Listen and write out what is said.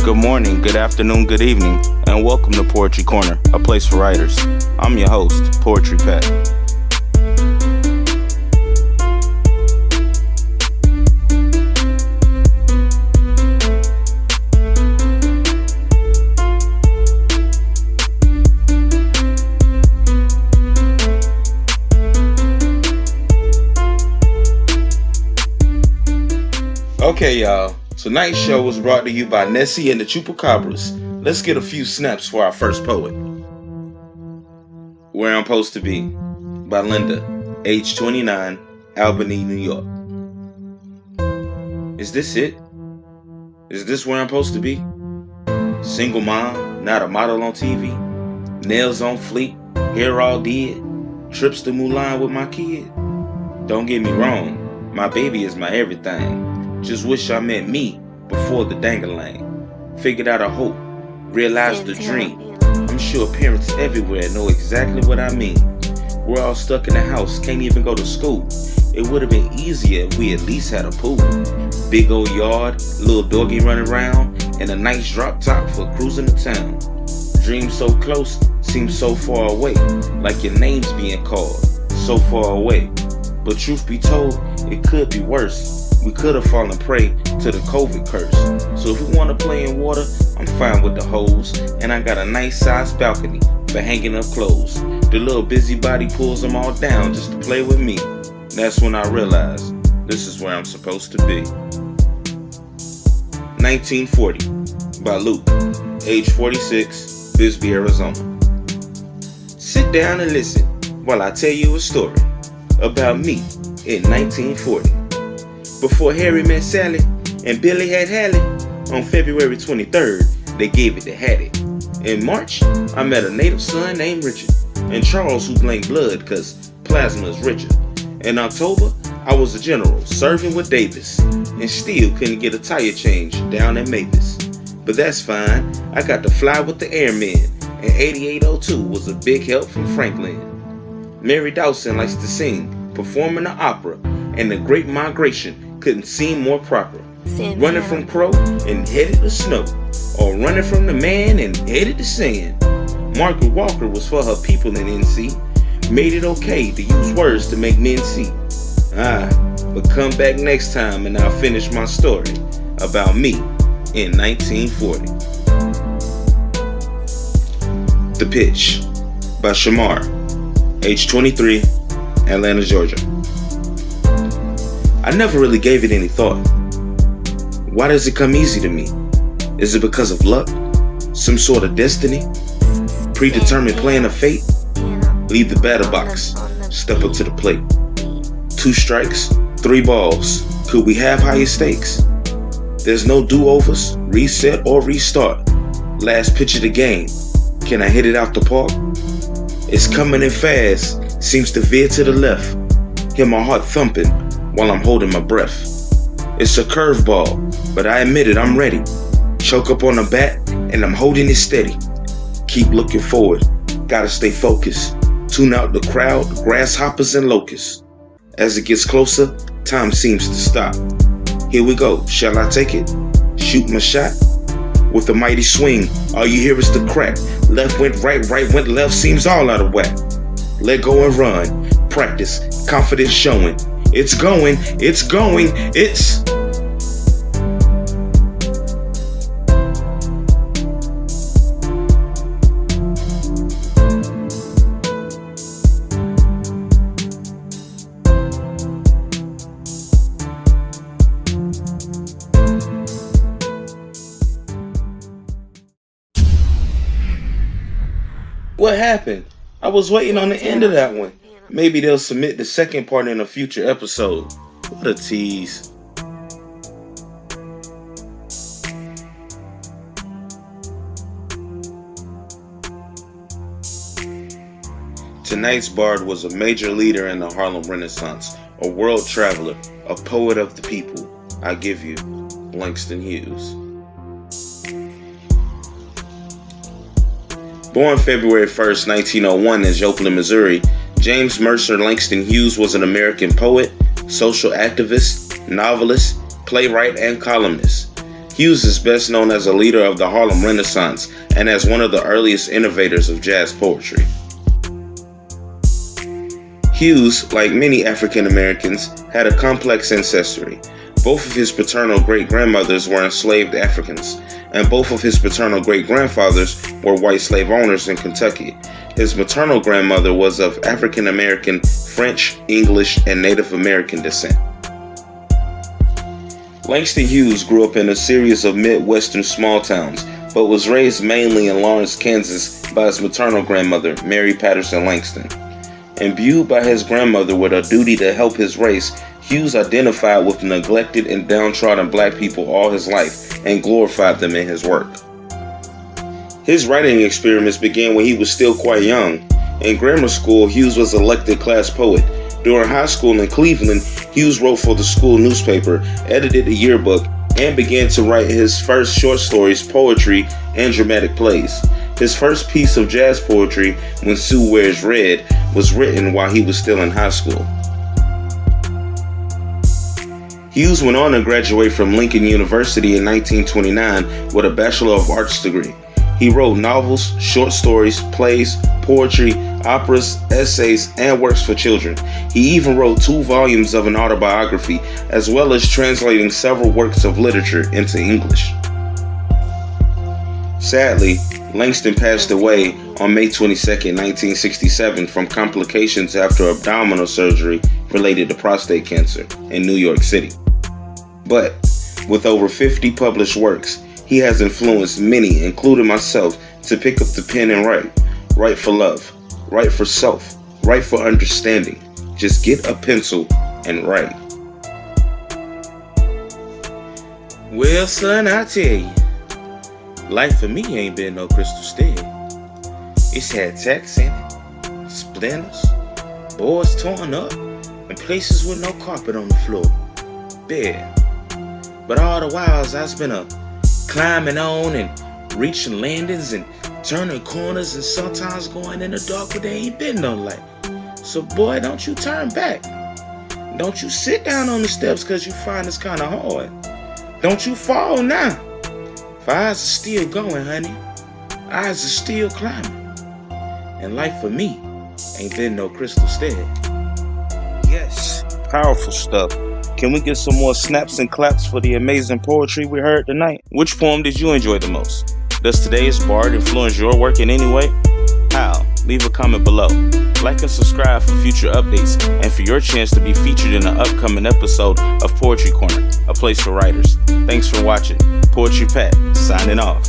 Good morning, good afternoon, good evening, and welcome to Poetry Corner, a place for writers. I'm your host, Poetry Pat. Okay, y'all. Tonight's show was brought to you by Nessie and the Chupacabras. Let's get a few snaps for our first poet. Where I'm Supposed to Be by Linda, age 29, Albany, New York. Is this it? Is this where I'm supposed to be? Single mom, not a model on TV. Nails on fleek, hair all did. Trips to Mulan with my kid. Don't get me wrong, my baby is my everything. Just wish I met me before the dangling. Figured out a hope, realized the dream. I'm sure parents everywhere know exactly what I mean. We're all stuck in the house, can't even go to school. It would have been easier if we at least had a pool. Big old yard, little doggy running around, and a nice drop top for cruising the town. Dreams so close, seem so far away, like your name's being called, so far away. But truth be told, it could be worse. We could have fallen prey to the COVID curse. So if we want to play in water, I'm fine with the hose. And I got a nice sized balcony for hanging up clothes. The little busybody pulls them all down just to play with me. That's when I realized this is where I'm supposed to be. 1940 by Luke, age 46, Bisbee, Arizona. Sit down and listen while I tell you a story about me in 1940. Before Harry met Sally and Billy had Hallie, on February 23rd, they gave it to Hattie. In March, I met a native son named Richard, and Charles who blanked blood cause plasma is richer. In October, I was a general serving with Davis, and still couldn't get a tire change down at Mavis. But that's fine, I got to fly with the airmen, and 8802 was a big help from Franklin. Mary Dawson likes to sing, performing the opera, and the Great Migration couldn't seem more proper. Running from crow and headed to snow, or running from the man and headed to sand. Margaret Walker was for her people in NC, made it okay to use words to make men see. But come back next time and I'll finish my story about me in 1940. The Pitch by Shemar, age 23, Atlanta, Georgia. I never really gave it any thought. Why does it come easy to me? Is it because of luck? Some sort of destiny? Predetermined plan of fate? Leave the batter box, step up to the plate. 2 strikes, 3 balls. Could we have higher stakes? There's no do-overs, reset or restart. Last pitch of the game. Can I hit it out the park? It's coming in fast, seems to veer to the left. Hear my heart thumping while I'm holding my breath. It's a curveball, but I admit it, I'm ready. Choke up on the bat, and I'm holding it steady. Keep looking forward, gotta stay focused. Tune out the crowd, grasshoppers and locusts. As it gets closer, time seems to stop. Here we go, shall I take it? Shoot my shot? With a mighty swing, all you hear is the crack. Left went right, right went left, seems all out of whack. Let go and run, practice, confidence showing. It's going, it's... What happened? I was waiting on the end of that one. Maybe they'll submit the second part in a future episode. What a tease. Tonight's bard was a major leader in the Harlem Renaissance, a world traveler, a poet of the people. I give you Langston Hughes. Born February 1st, 1901 in Joplin, Missouri, James Mercer Langston Hughes was an American poet, social activist, novelist, playwright, and columnist. Hughes is best known as a leader of the Harlem Renaissance and as one of the earliest innovators of jazz poetry. Hughes, like many African Americans, had a complex ancestry. Both of his paternal great-grandmothers were enslaved Africans, and both of his paternal great-grandfathers were white slave owners in Kentucky. His maternal grandmother was of African American, French, English, and Native American descent. Langston Hughes grew up in a series of Midwestern small towns, but was raised mainly in Lawrence, Kansas by his maternal grandmother, Mary Patterson Langston. Imbued by his grandmother with a duty to help his race, Hughes identified with neglected and downtrodden black people all his life and glorified them in his work. His writing experiments began when he was still quite young. In grammar school, Hughes was elected class poet. During high school in Cleveland, Hughes wrote for the school newspaper, edited a yearbook, and began to write his first short stories, poetry, and dramatic plays. His first piece of jazz poetry, When Sue Wears Red, was written while he was still in high school. Hughes went on to graduate from Lincoln University in 1929 with a Bachelor of Arts degree. He wrote novels, short stories, plays, poetry, operas, essays, and works for children. He even wrote 2 volumes of an autobiography, as well as translating several works of literature into English. Sadly, Langston passed away on May 22, 1967 from complications after abdominal surgery related to prostate cancer in New York City. But with over 50 published works, he has influenced many, including myself, to pick up the pen and write. Write for love, write for self, write for understanding. Just get a pencil and write. Well, son, I tell you, life for me ain't been no crystal steady. It's had tacks in it, splinters, boards torn up, and places with no carpet on the floor. Bare. But all the whiles I've been climbing on and reaching landings and turning corners and sometimes going in the dark where there ain't been no light. So boy, don't you turn back. Don't you sit down on the steps cause you find it's kinda hard. Don't you fall now. For eyes are still going, honey. Eyes are still climbing. And life for me ain't been no crystal steady. Yes, powerful stuff. Can we get some more snaps and claps for the amazing poetry we heard tonight? Which poem did you enjoy the most? Does today's bard influence your work in any way? How? Leave a comment below. Like and subscribe for future updates and for your chance to be featured in an upcoming episode of Poetry Corner, a place for writers. Thanks for watching. Poetry Pat, signing off.